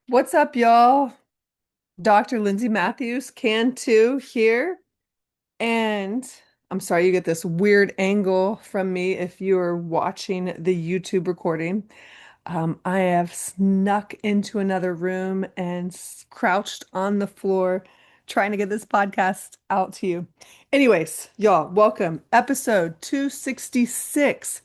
What's up, y'all? Dr. Lindsey Matthews, can too here. And I'm sorry you get this weird angle from me if you're watching the YouTube recording. I have snuck into another room and crouched on the floor trying to get this podcast out to you. Anyways, y'all, welcome. Episode 266.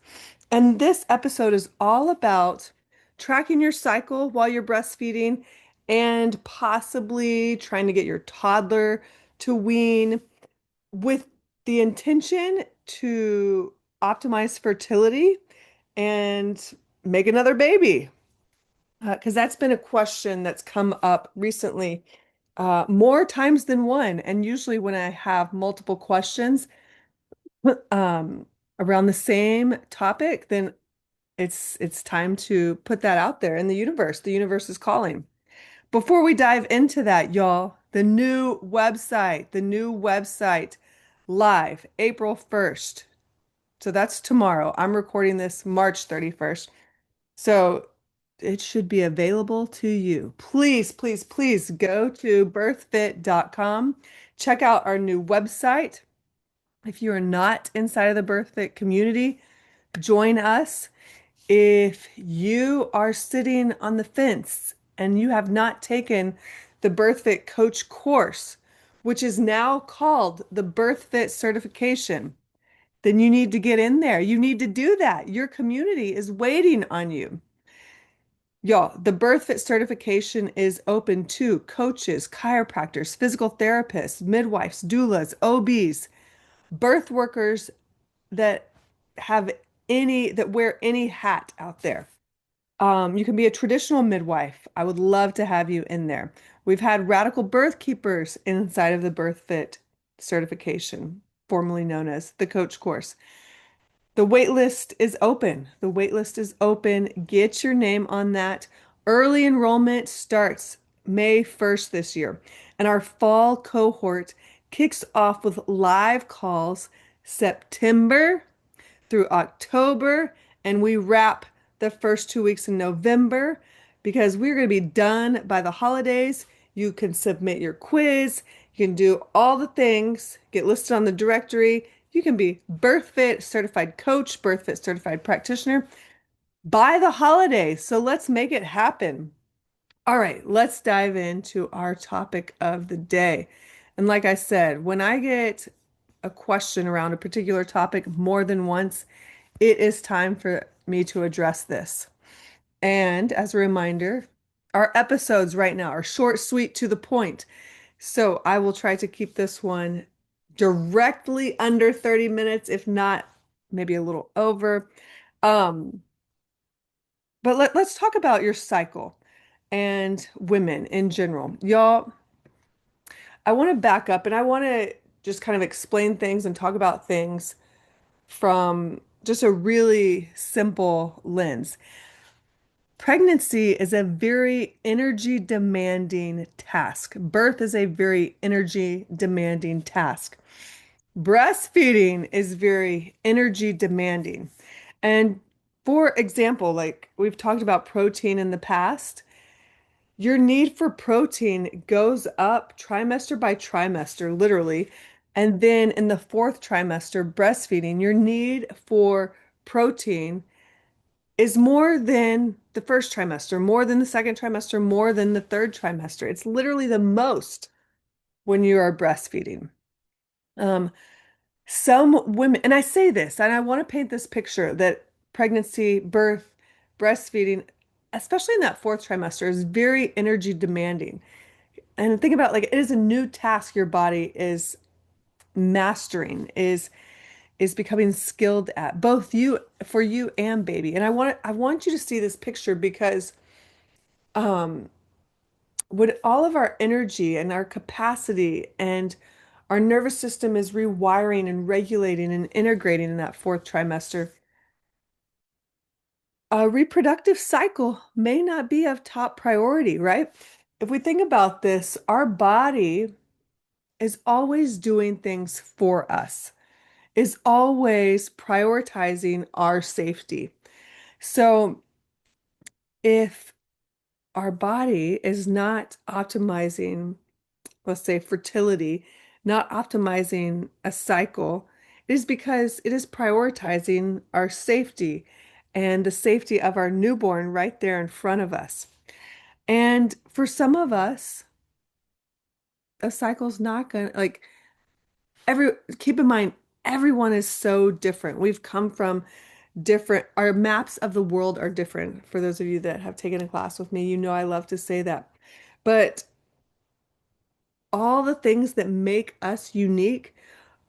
And this episode is all about tracking your cycle while you're breastfeeding and possibly trying to get your toddler to wean with the intention to optimize fertility and make another baby. Because that's been a question that's come up recently, more times than one. And usually, when I have multiple questions um, around the same topic, then it's time to put that out there in the universe. The universe is calling. Before we dive into that, y'all, the new website live April 1st. So that's tomorrow. I'm recording this March 31st. So it should be available to you. Please, please, please go to birthfit.com. Check out our new website. If you are not inside of the BirthFit community, join us. If you are sitting on the fence and you have not taken the BirthFit Coach course, which is now called the BirthFit certification, then you need to get in there. You need to do that. Your community is waiting on you. Y'all, the BirthFit certification is open to coaches, chiropractors, physical therapists, midwives, doulas, OBs, birth workers that have that wear any hat out there. You can be a traditional midwife. I would love to have you in there. We've had radical birth keepers inside of the BirthFit certification, formerly known as the coach course. The wait list is open. The wait list is open. Get your name on that. Early enrollment starts May 1st this year, and our fall cohort kicks off with live calls September through October, and we wrap the first 2 weeks in November because we're going to be done by the holidays. You can submit your quiz, you can do all the things, get listed on the directory. You can be BirthFit certified coach, BirthFit certified practitioner by the holidays. So let's make it happen. All right, let's dive into our topic of the day. And like I said, when I get a question around a particular topic more than once, it is time for me to address this. And as a reminder, our episodes right now are short, sweet, to the point. So I will try to keep this one directly under 30 minutes, if not maybe a little over. Um, but let's talk about your cycle and women in general. Y'all, I want to back up and I want to just kind of explain things and talk about things from just a really simple lens. Pregnancy is a very energy demanding task. Birth is a very energy demanding task. Breastfeeding is very energy demanding. And for example, like we've talked about protein in the past, your need for protein goes up trimester by trimester, literally. And then in the fourth trimester, breastfeeding, your need for protein is more than the first trimester, more than the second trimester, more than the third trimester. It's literally the most when you are breastfeeding. Um, some women, and I say this, and I want to paint this picture that pregnancy, birth, breastfeeding, especially in that fourth trimester, is very energy demanding. And think about like it is a new task your body is mastering, is becoming skilled at, both you for you and baby. And I want you to see this picture because um when all of our energy and our capacity and our nervous system is rewiring and regulating and integrating in that fourth trimester, a reproductive cycle may not be of top priority, right? If we think about this, our body is always doing things for us, is always prioritizing our safety. So if our body is not optimizing, let's say, fertility, not optimizing a cycle, it is because it is prioritizing our safety and the safety of our newborn right there in front of us. And for some of us, a cycle's not gonna like every keep in mind, everyone is so different. We've come from different, our maps of the world are different. For those of you that have taken a class with me, you know I love to say that. But all the things that make us unique,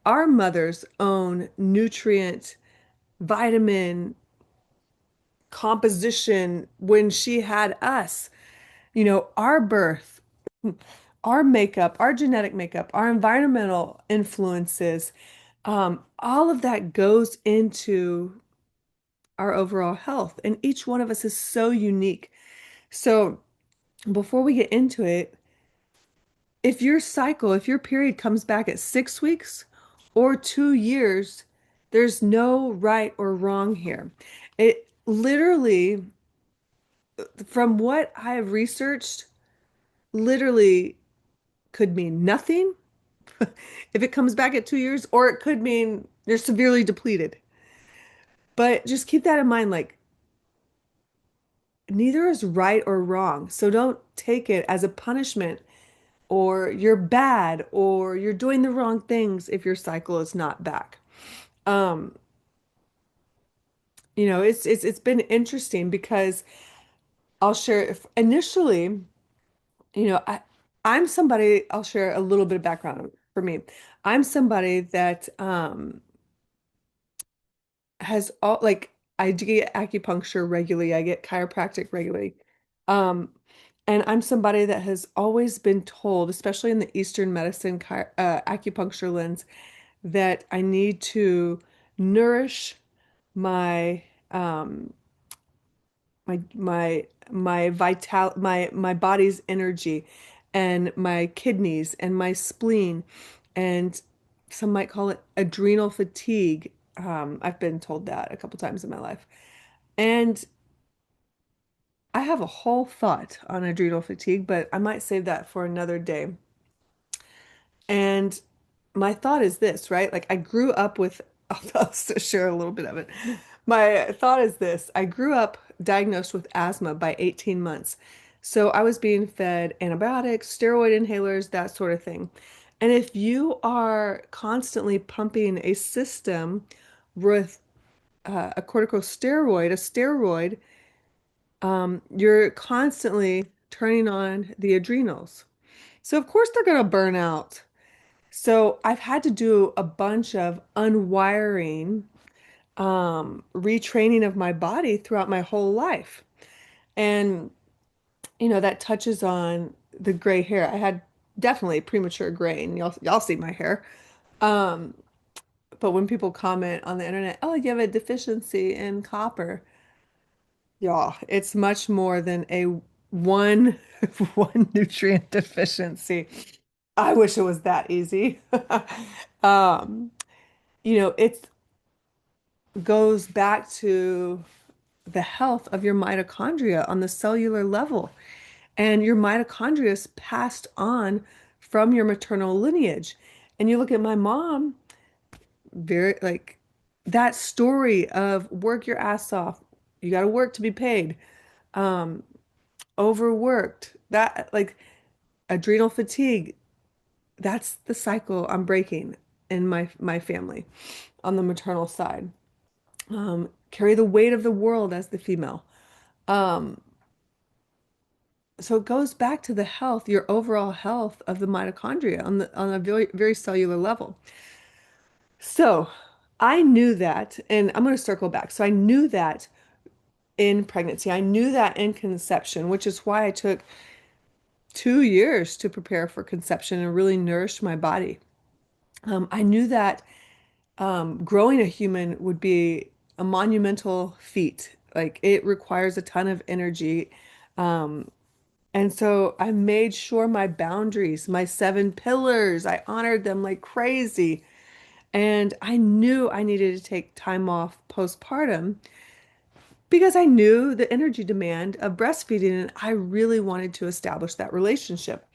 our mother's own nutrient, vitamin composition when she had us, our birth, our makeup, our genetic makeup, our environmental influences, all of that goes into our overall health. And each one of us is so unique. So before we get into it, if your period comes back at 6 weeks or 2 years, there's no right or wrong here. It literally, from what I have researched, literally could mean nothing if it comes back at 2 years, or it could mean you're severely depleted. But just keep that in mind, like neither is right or wrong. So don't take it as a punishment or you're bad or you're doing the wrong things if your cycle is not back. Um, it's been interesting because I'll share if initially, you know, I I'm somebody, I'll share a little bit of background for me. I'm somebody that has all like I do get acupuncture regularly, I get chiropractic regularly. Um, and I'm somebody that has always been told, especially in the Eastern medicine acupuncture lens, that I need to nourish my my body's energy and my kidneys and my spleen, and some might call it adrenal fatigue. I've been told that a couple times in my life. And I have a whole thought on adrenal fatigue, but I might save that for another day. And my thought is this, right? Like I grew up with, I'll share a little bit of it. My thought is this, I grew up diagnosed with asthma by 18 months. So I was being fed antibiotics, steroid inhalers, that sort of thing. And if you are constantly pumping a system with a corticosteroid, a steroid, you're constantly turning on the adrenals. So of course they're going to burn out. So I've had to do a bunch of unwiring, retraining of my body throughout my whole life. And, that touches on the gray hair. I had definitely premature gray, and y'all see my hair. Um, but when people comment on the internet, oh, you have a deficiency in copper, y'all, it's much more than a one one nutrient deficiency. I wish it was that easy. Um, it goes back to the health of your mitochondria on the cellular level. And your mitochondria is passed on from your maternal lineage. And you look at my mom, very like that story of work your ass off. You got to work to be paid. Um, Overworked, that like adrenal fatigue. That's the cycle I'm breaking in my family on the maternal side. Carry the weight of the world as the female. Um, so it goes back to the health, your overall health of the mitochondria on a very, very cellular level. So I knew that, and I'm going to circle back. So I knew that in pregnancy, I knew that in conception, which is why I took 2 years to prepare for conception and really nourish my body. I knew that growing a human would be a monumental feat. Like it requires a ton of energy. Um, and so I made sure my boundaries, my 7 pillars, I honored them like crazy. And I knew I needed to take time off postpartum because I knew the energy demand of breastfeeding and I really wanted to establish that relationship.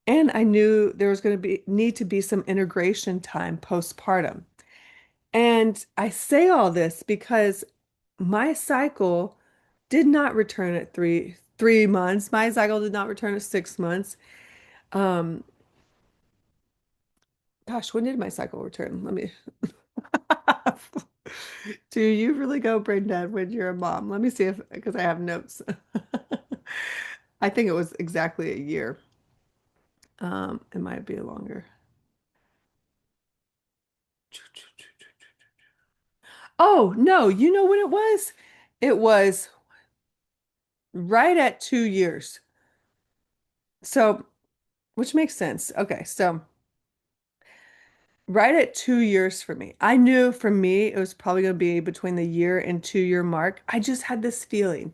And I knew there was going to be need to be some integration time postpartum. And I say all this because my cycle did not return at three months. My cycle did not return at 6 months. Um, gosh, when did my cycle return? Let me. Do you really go brain dead when you're a mom? Let me see if because I have notes. I think it was exactly a year. It might be longer. Oh, no, you know when it was? It was right at 2 years. So, which makes sense. Okay, so right at 2 years for me. I knew for me it was probably going to be between the year and 2 year mark. I just had this feeling.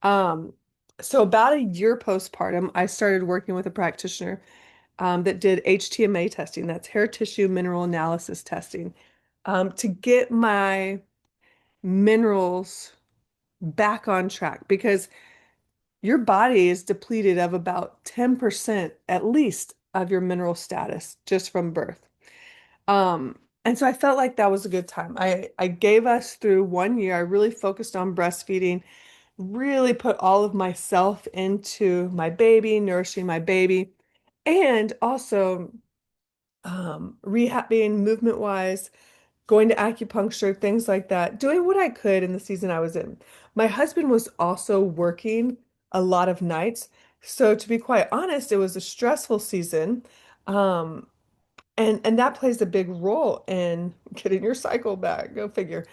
Um, so about a year postpartum, I started working with a practitioner that did HTMA testing. That's hair tissue mineral analysis testing, to get my minerals back on track because your body is depleted of about 10% at least of your mineral status just from birth. And so I felt like that was a good time. I gave us through 1 year. I really focused on breastfeeding, really put all of myself into my baby, nourishing my baby, and also rehabbing movement wise, going to acupuncture, things like that, doing what I could in the season I was in. My husband was also working a lot of nights. So to be quite honest, it was a stressful season. Um, and that plays a big role in getting your cycle back, go figure.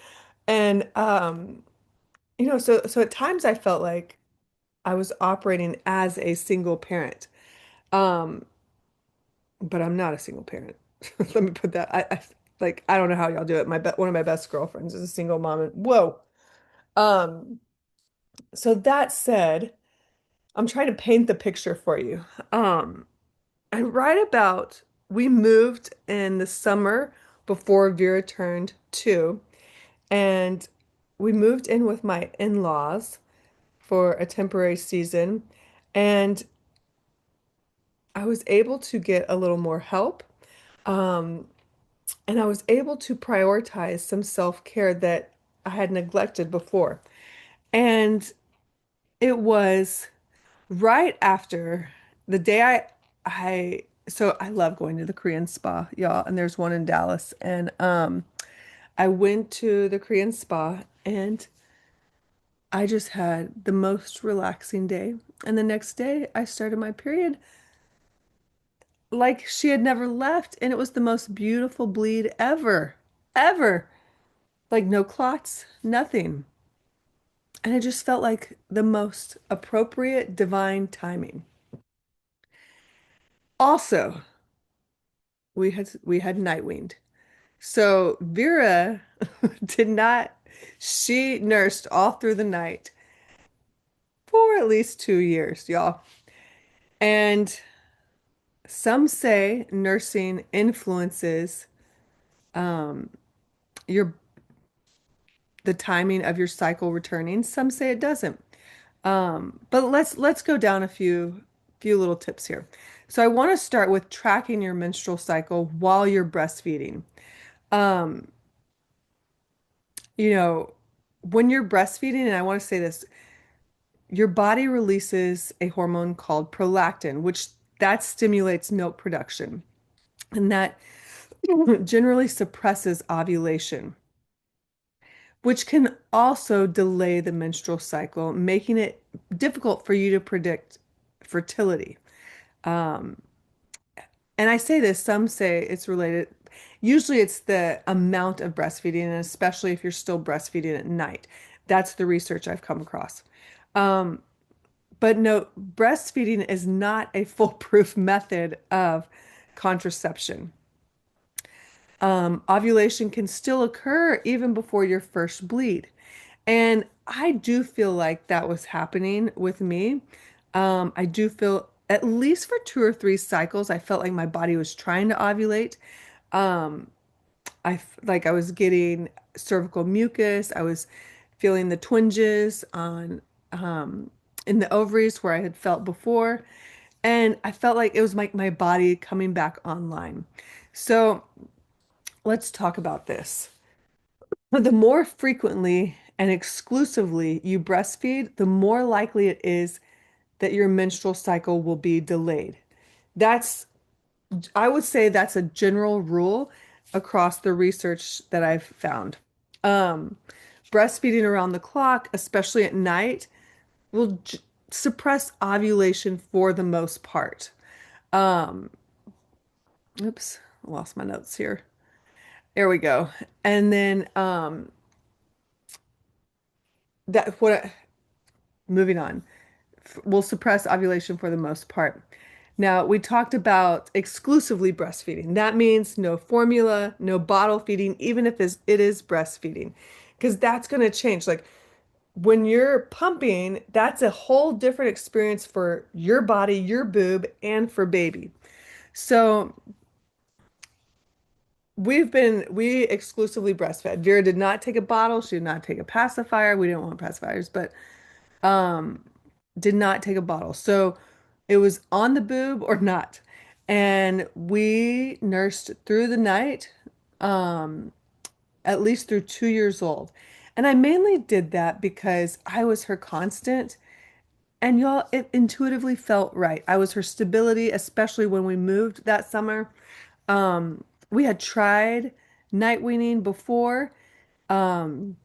And so at times I felt like I was operating as a single parent. Um, but I'm not a single parent. Let me put that. I don't know how y'all do it. One of my best girlfriends is a single mom, and whoa. Um, so that said, I'm trying to paint the picture for you. Um, and right about we moved in the summer before Vera turned 2, and we moved in with my in-laws for a temporary season, and I was able to get a little more help. Um, And I was able to prioritize some self-care that I had neglected before. And it was right after the day so I love going to the Korean spa, y'all, and there's one in Dallas. And I went to the Korean spa and I just had the most relaxing day. And the next day I started my period like she had never left, and it was the most beautiful bleed ever. Ever. Like no clots, nothing. And it just felt like the most appropriate divine timing. Also, we had night weaned. So Vera did not, she nursed all through the night for at least 2 years, y'all. And some say nursing influences um, your the timing of your cycle returning. Some say it doesn't. But let's go down a few little tips here. So I want to start with tracking your menstrual cycle while you're breastfeeding. Um, you know, when you're breastfeeding, and I want to say this, your body releases a hormone called prolactin, which that stimulates milk production, and that generally suppresses ovulation, which can also delay the menstrual cycle, making it difficult for you to predict fertility. Um, And I say this, some say it's related. Usually it's the amount of breastfeeding, and especially if you're still breastfeeding at night. That's the research I've come across. Um, but no, breastfeeding is not a foolproof method of contraception. Ovulation can still occur even before your first bleed. And I do feel like that was happening with me. I do feel, at least for 2 or 3 cycles, I felt like my body was trying to ovulate. Like I was getting cervical mucus. I was feeling the twinges on um, in the ovaries where I had felt before. And I felt like it was like my body coming back online. So let's talk about this. The more frequently and exclusively you breastfeed, the more likely it is that your menstrual cycle will be delayed. That's, I would say that's a general rule across the research that I've found. Um, Breastfeeding around the clock, especially at night, will suppress ovulation for the most part. Um, Oops, I lost my notes here. There we go. And then that what moving on. Will suppress ovulation for the most part. Now, we talked about exclusively breastfeeding. That means no formula, no bottle feeding, even if it is breastfeeding, because that's going to change. Like when you're pumping, that's a whole different experience for your body, your boob, and for baby. So we exclusively breastfed. Vera did not take a bottle. She did not take a pacifier. We didn't want pacifiers, but did not take a bottle. So it was on the boob or not. And we nursed through the night, um, at least through 2 years old. And I mainly did that because I was her constant. And y'all, it intuitively felt right. I was her stability, especially when we moved that summer. We had tried night weaning before, um,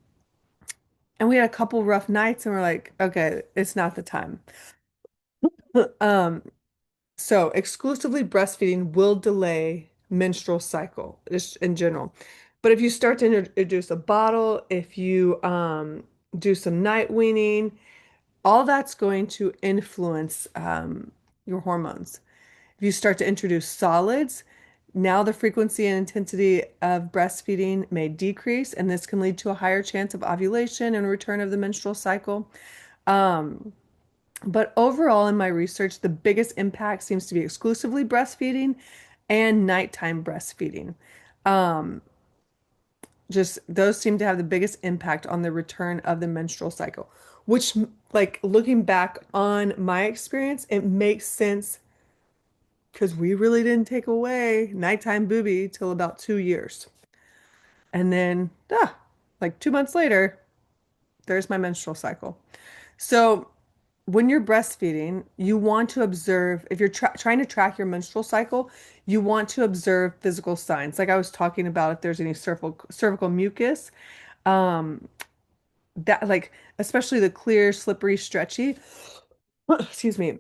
and we had a couple rough nights, and we're like, okay, it's not the time. Um, So exclusively breastfeeding will delay menstrual cycle just in general. But if you start to introduce a bottle, if you do some night weaning, all that's going to influence your hormones. If you start to introduce solids, now the frequency and intensity of breastfeeding may decrease, and this can lead to a higher chance of ovulation and return of the menstrual cycle. Um, but overall, in my research, the biggest impact seems to be exclusively breastfeeding and nighttime breastfeeding. Um, just those seem to have the biggest impact on the return of the menstrual cycle, which, like, looking back on my experience, it makes sense because we really didn't take away nighttime booby till about 2 years. And then, like 2 months later, there's my menstrual cycle. So, when you're breastfeeding, you want to observe, if you're trying to track your menstrual cycle, you want to observe physical signs. Like I was talking about, if there's any cervical mucus, um, that like, especially the clear, slippery, stretchy, excuse me,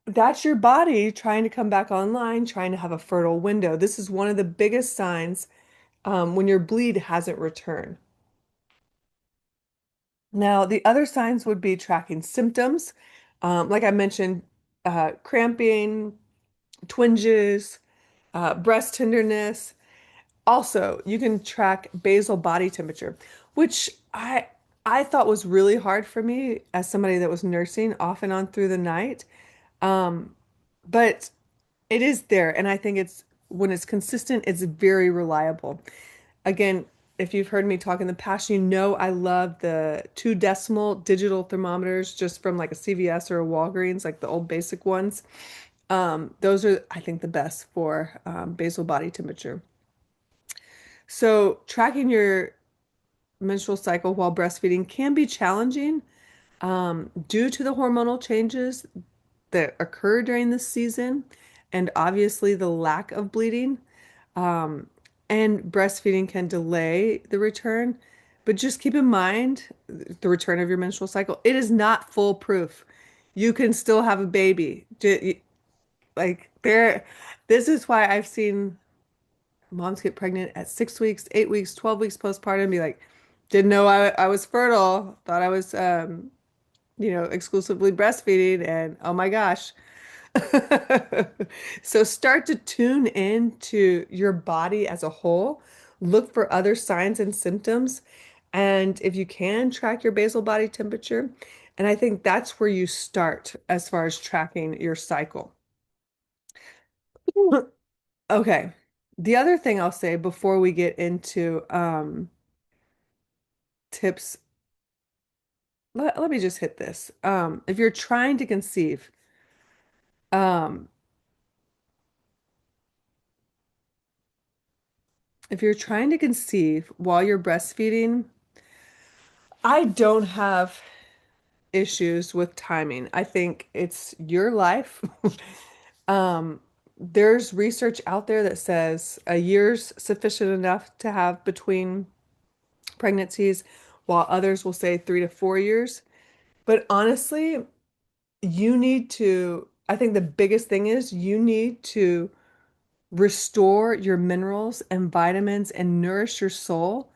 that's your body trying to come back online, trying to have a fertile window. This is one of the biggest signs when your bleed hasn't returned. Now, the other signs would be tracking symptoms. Like I mentioned, cramping, twinges, breast tenderness. Also, you can track basal body temperature, which I thought was really hard for me as somebody that was nursing off and on through the night. Um, but it is there, and I think it's when it's consistent, it's very reliable. Again, if you've heard me talk in the past, you know I love the 2 decimal digital thermometers just from like a CVS or a Walgreens, like the old basic ones. Those are, I think, the best for basal body temperature. So tracking your menstrual cycle while breastfeeding can be challenging due to the hormonal changes that occur during this season and obviously the lack of bleeding. Um, and breastfeeding can delay the return, but just keep in mind the return of your menstrual cycle. It is not foolproof. You can still have a baby. Like there, this is why I've seen moms get pregnant at 6 weeks, 8 weeks, 12 weeks postpartum and be like, didn't know I was fertile, thought I was, exclusively breastfeeding, and oh my gosh. So start to tune in to your body as a whole. Look for other signs and symptoms. And if you can, track your basal body temperature. And I think that's where you start as far as tracking your cycle. Okay. The other thing I'll say before we get into tips. Let me just hit this. If you're trying to conceive, um, if you're trying to conceive while you're breastfeeding, I don't have issues with timing. I think it's your life. Um, there's research out there that says a year's sufficient enough to have between pregnancies, while others will say 3 to 4 years. But honestly, I think the biggest thing is you need to restore your minerals and vitamins and nourish your soul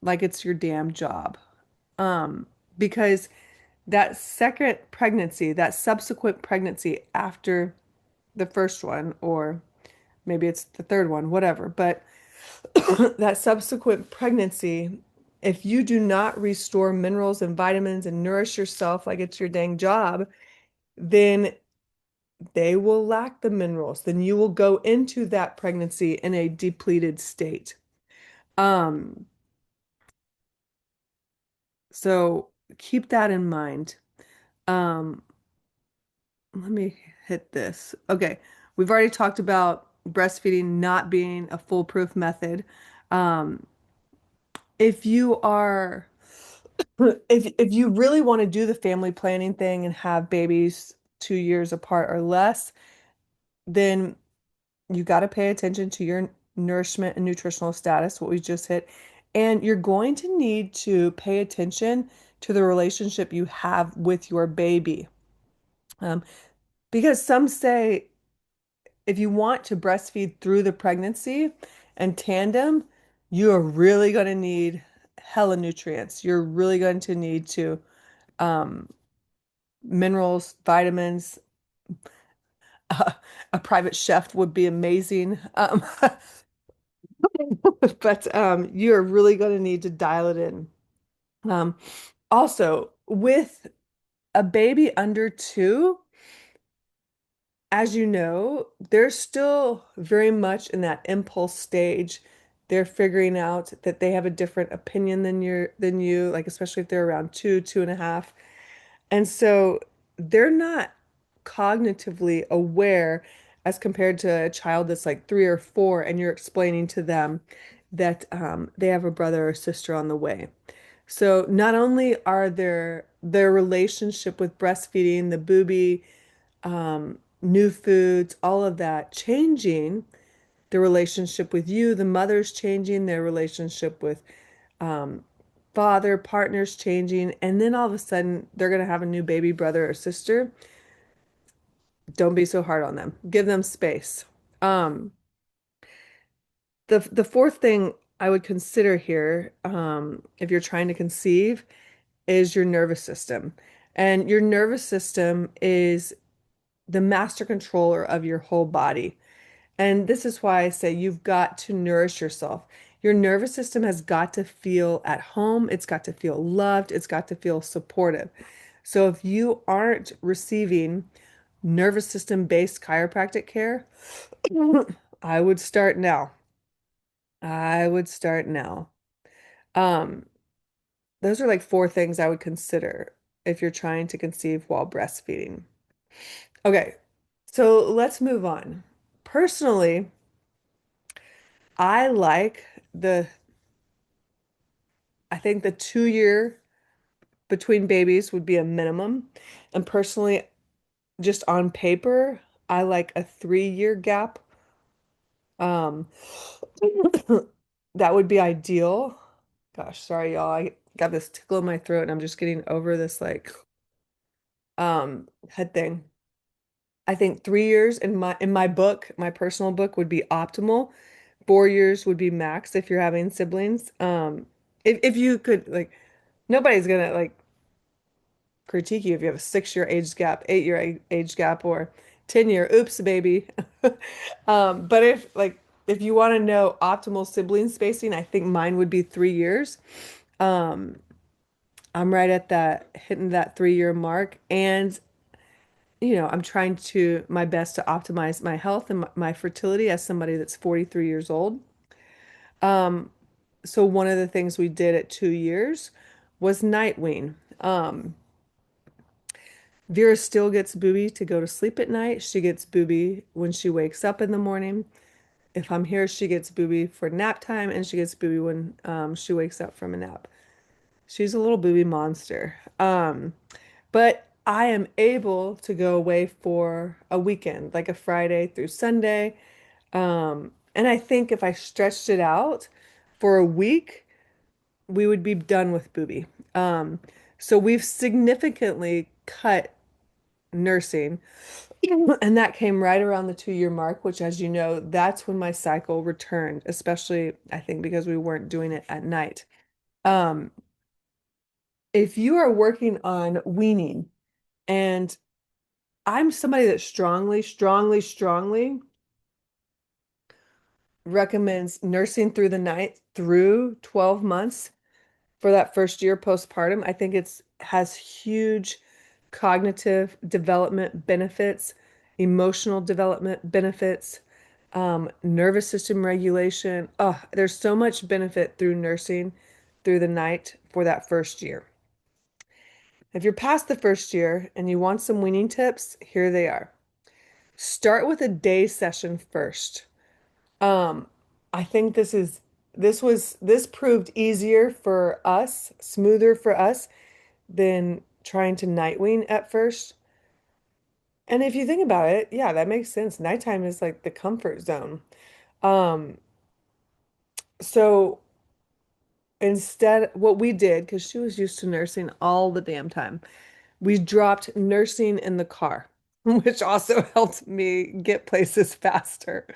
like it's your damn job. Um, because that second pregnancy, that subsequent pregnancy after the first one, or maybe it's the third one, whatever, but that subsequent pregnancy, if you do not restore minerals and vitamins and nourish yourself like it's your dang job, then they will lack the minerals. Then you will go into that pregnancy in a depleted state. Um, so keep that in mind. Um, let me hit this. Okay, we've already talked about breastfeeding not being a foolproof method. Um, if you are if you really want to do the family planning thing and have babies 2 years apart or less, then you got to pay attention to your nourishment and nutritional status, what we just hit. And you're going to need to pay attention to the relationship you have with your baby. Um, because some say if you want to breastfeed through the pregnancy and tandem, you are really going to need hella nutrients. You're really going to need to um, minerals, vitamins. A private chef would be amazing. But you're really going to need to dial it in. Um, Also, with a baby under 2, as you know, they're still very much in that impulse stage. They're figuring out that they have a different opinion than you, like especially if they're around 2, 2.5. And so they're not cognitively aware as compared to a child that's like 3 or 4, and you're explaining to them that they have a brother or sister on the way. So not only are their relationship with breastfeeding, the booby, new foods, all of that changing, the relationship with you, the mother's changing, their relationship with um, father, partners changing, and then all of a sudden they're going to have a new baby brother or sister. Don't be so hard on them. Give them space. Um, the fourth thing I would consider here, if you're trying to conceive, is your nervous system. And your nervous system is the master controller of your whole body. And this is why I say you've got to nourish yourself. Your nervous system has got to feel at home. It's got to feel loved. It's got to feel supportive. So if you aren't receiving nervous system based chiropractic care, I would start now. I would start now. Um, those are like 4 things I would consider if you're trying to conceive while breastfeeding. Okay, so let's move on. Personally, I like I think the 2 year between babies would be a minimum. And personally, just on paper, I like a 3 year gap. Um, that would be ideal. Gosh, sorry, y'all. I got this tickle in my throat and I'm just getting over this like head thing. I think 3 years in my book, my personal book would be optimal. 4 years would be max if you're having siblings. If you could like nobody's gonna like critique you if you have a 6 year age gap, 8 year age gap, or 10 year, oops, baby. But if you want to know optimal sibling spacing, I think mine would be 3 years. Um, I'm right at that hitting that 3 year mark, and I'm trying to my best to optimize my health and my fertility as somebody that's 43 years old. So one of the things we did at 2 years was night wean. Vera still gets Booby to go to sleep at night. She gets Booby when she wakes up in the morning. If I'm here, she gets Booby for nap time, and she gets Booby when she wakes up from a nap. She's a little Booby monster. But I am able to go away for a weekend, like a Friday through Sunday. And I think if I stretched it out for a week, we would be done with Booby. Um, so we've significantly cut nursing, and that came right around the 2 year mark, which, as you know, that's when my cycle returned, especially I think because we weren't doing it at night. Um, if you are working on weaning, and I'm somebody that strongly, strongly, strongly recommends nursing through the night through 12 months for that first year postpartum. I think it's has huge cognitive development benefits, emotional development benefits, nervous system regulation. Oh, there's so much benefit through nursing through the night for that first year. If you're past the first year and you want some weaning tips, here they are. Start with a day session first. Um, I think this proved easier for us, smoother for us than trying to night wean at first. And if you think about it, yeah, that makes sense. Nighttime is like the comfort zone. Um, so instead, what we did, because she was used to nursing all the damn time, we dropped nursing in the car, which also helped me get places faster.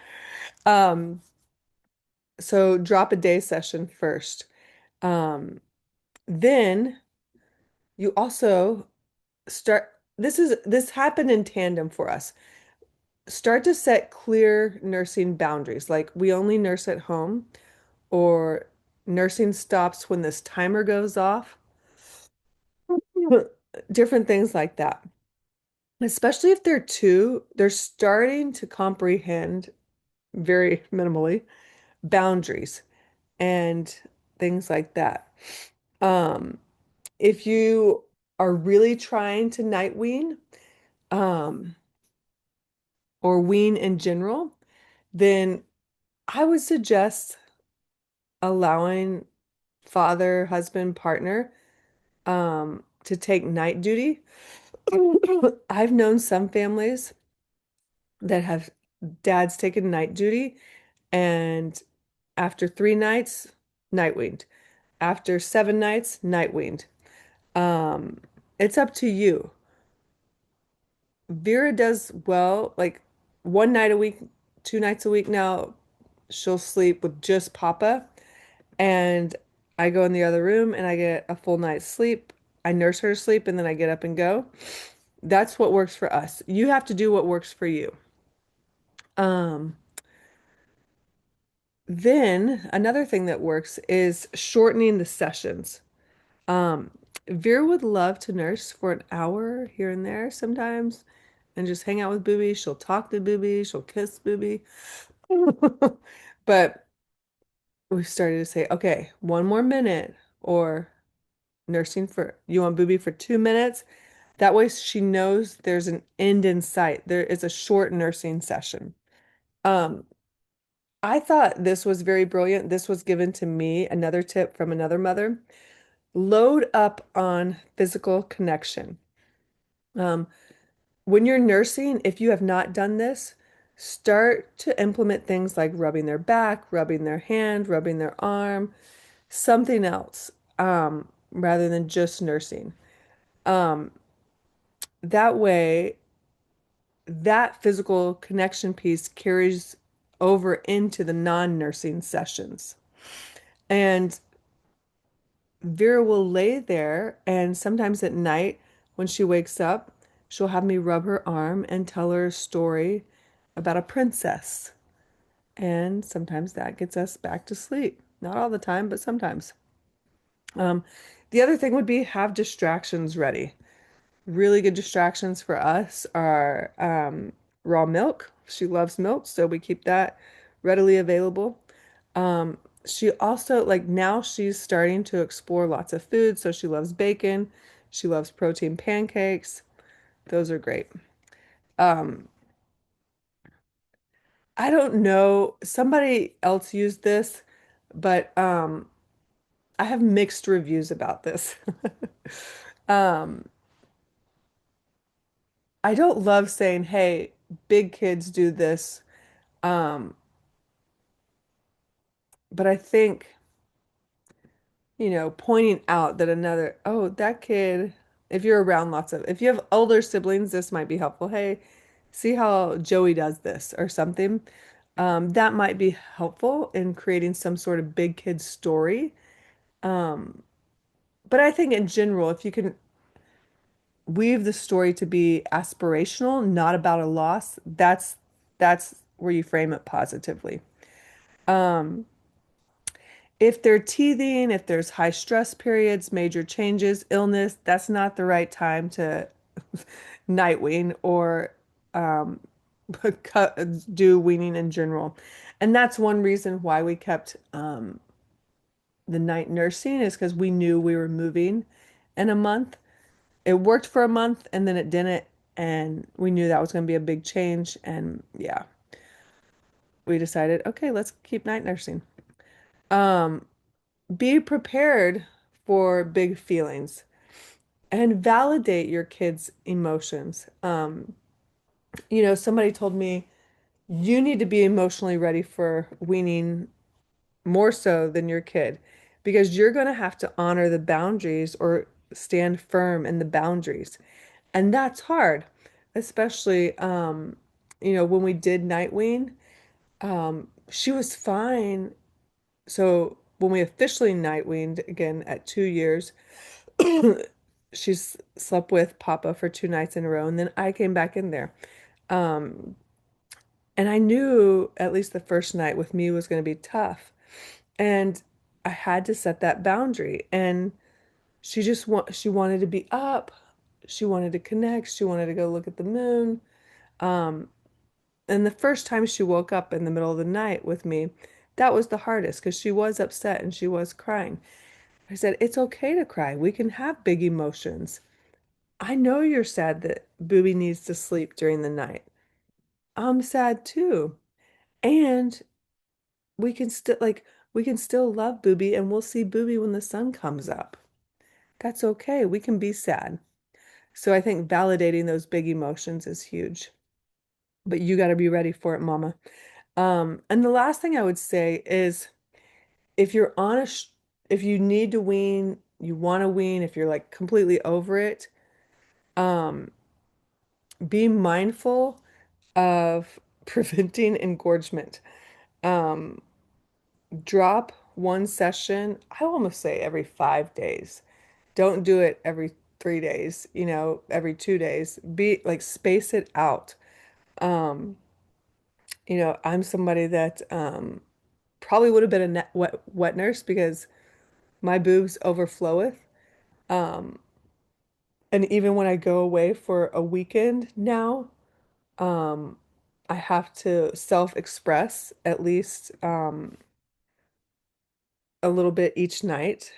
Um, so drop a day session first. Um, then you also start, this happened in tandem for us. Start to set clear nursing boundaries, like we only nurse at home, or nursing stops when this timer goes off, different things like that. Especially if they're two, they're starting to comprehend very minimally boundaries and things like that. Um, if you are really trying to night wean, um, or wean in general, then I would suggest allowing father, husband, partner, to take night duty. I've known some families that have dads taking night duty, and after 3 nights, night weaned. After 7 nights, night weaned. Um, it's up to you. Vera does well, like 1 night a week, 2 nights a week now, she'll sleep with just Papa, and I go in the other room and I get a full night's sleep. I nurse her to sleep and then I get up and go. That's what works for us. You have to do what works for you. Um, then another thing that works is shortening the sessions. Um, Vera would love to nurse for an hour here and there sometimes and just hang out with Booby. She'll talk to Booby, she'll kiss Booby. But we started to say, okay, 1 more minute, or nursing for, you want Booby for 2 minutes? That way she knows there's an end in sight. There is a short nursing session. Um, I thought this was very brilliant. This was given to me, another tip from another mother. Load up on physical connection. Um, when you're nursing, if you have not done this, start to implement things like rubbing their back, rubbing their hand, rubbing their arm, something else, rather than just nursing. Um, that way, that physical connection piece carries over into the non-nursing sessions. And Vera will lay there, and sometimes at night when she wakes up, she'll have me rub her arm and tell her a story about a princess. And sometimes that gets us back to sleep. Not all the time, but sometimes. Um, the other thing would be have distractions ready. Really good distractions for us are raw milk. She loves milk, so we keep that readily available. she also like now she's starting to explore lots of food. So she loves bacon. She loves protein pancakes. Those are great. Um, I don't know. Somebody else used this, but I have mixed reviews about this. Um, I don't love saying, "Hey, big kids do this." Um, but I think, pointing out that oh, that kid, if you're around if you have older siblings, this might be helpful. Hey, see how Joey does this or something. That might be helpful in creating some sort of big kid story. Um, but I think in general, if you can weave the story to be aspirational, not about a loss, that's where you frame it positively. Um, if they're teething, if there's high stress periods, major changes, illness, that's not the right time to night wean or um, do weaning in general. And that's one reason why we kept the night nursing is because we knew we were moving in a month. It worked for a month and then it didn't. And we knew that was going to be a big change. And yeah, we decided, okay, let's keep night nursing. Um, be prepared for big feelings and validate your kids' emotions. Somebody told me you need to be emotionally ready for weaning more so than your kid because you're going to have to honor the boundaries or stand firm in the boundaries. And that's hard, especially when we did night wean, she was fine. So when we officially night weaned again at 2 years, she's slept with Papa for 2 nights in a row, and then I came back in there. Um, and I knew at least the first night with me was going to be tough. And I had to set that boundary. And she wanted to be up. She wanted to connect. She wanted to go look at the moon. Um, and the first time she woke up in the middle of the night with me, that was the hardest because she was upset and she was crying. I said, it's okay to cry. We can have big emotions. I know you're sad that Booby needs to sleep during the night. I'm sad too. And we can still love Booby and we'll see Booby when the sun comes up. That's okay. We can be sad. So I think validating those big emotions is huge. But you got to be ready for it, mama. And the last thing I would say is if you're on if you need to wean, you want to wean, if you're like completely over it, um, be mindful of preventing engorgement. Um, drop one session, I almost say every 5 days. Don't do it every 3 days, every 2 days. Be like space it out. Um, I'm somebody that probably would have been a wet nurse because my boobs overfloweth. Um, and even when I go away for a weekend now, um, I have to self-express at least a little bit each night.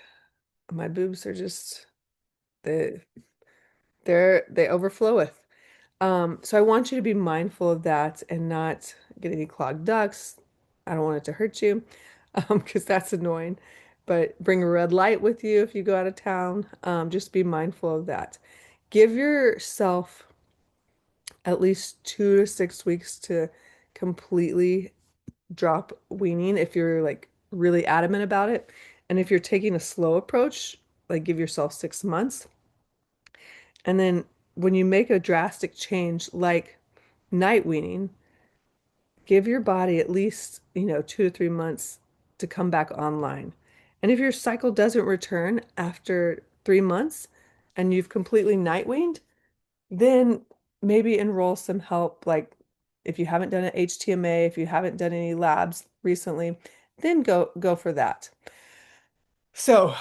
My boobs are just they they overfloweth. So I want you to be mindful of that and not get any clogged ducts. I don't want it to hurt you, because that's annoying. But bring a red light with you if you go out of town. Just be mindful of that. Give yourself at least 2 to 6 weeks to completely drop weaning if you're like really adamant about it. And if you're taking a slow approach, like give yourself 6 months. And then when you make a drastic change like night weaning, give your body at least, 2 to 3 months to come back online. And if your cycle doesn't return after 3 months and you've completely night weaned, then maybe enroll some help. Like if you haven't done an HTMA, if you haven't done any labs recently, then go for that. So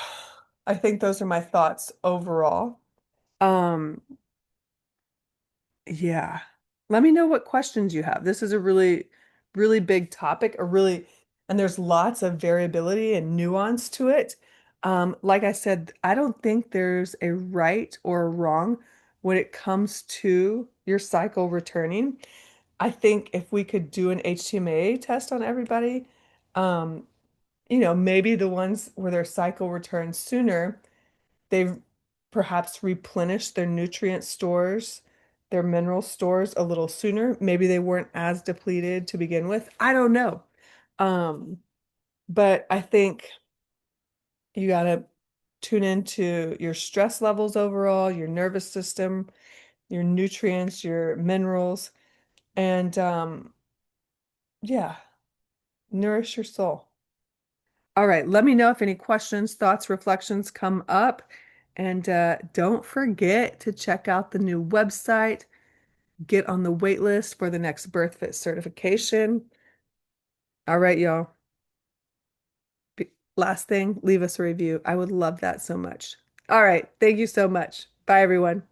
I think those are my thoughts overall. Um, yeah. Let me know what questions you have. This is a really, really big topic, a really and there's lots of variability and nuance to it. Like I said, I don't think there's a right or a wrong when it comes to your cycle returning. I think if we could do an HTMA test on everybody, um, maybe the ones where their cycle returns sooner, they've perhaps replenished their nutrient stores, their mineral stores a little sooner. Maybe they weren't as depleted to begin with. I don't know. Um, but I think you got to tune into your stress levels overall, your nervous system, your nutrients, your minerals, and yeah, nourish your soul. All right, let me know if any questions, thoughts, reflections come up. And don't forget to check out the new website, get on the wait list for the next BirthFit certification. All right, y'all. Last thing, leave us a review. I would love that so much. All right, thank you so much. Bye, everyone.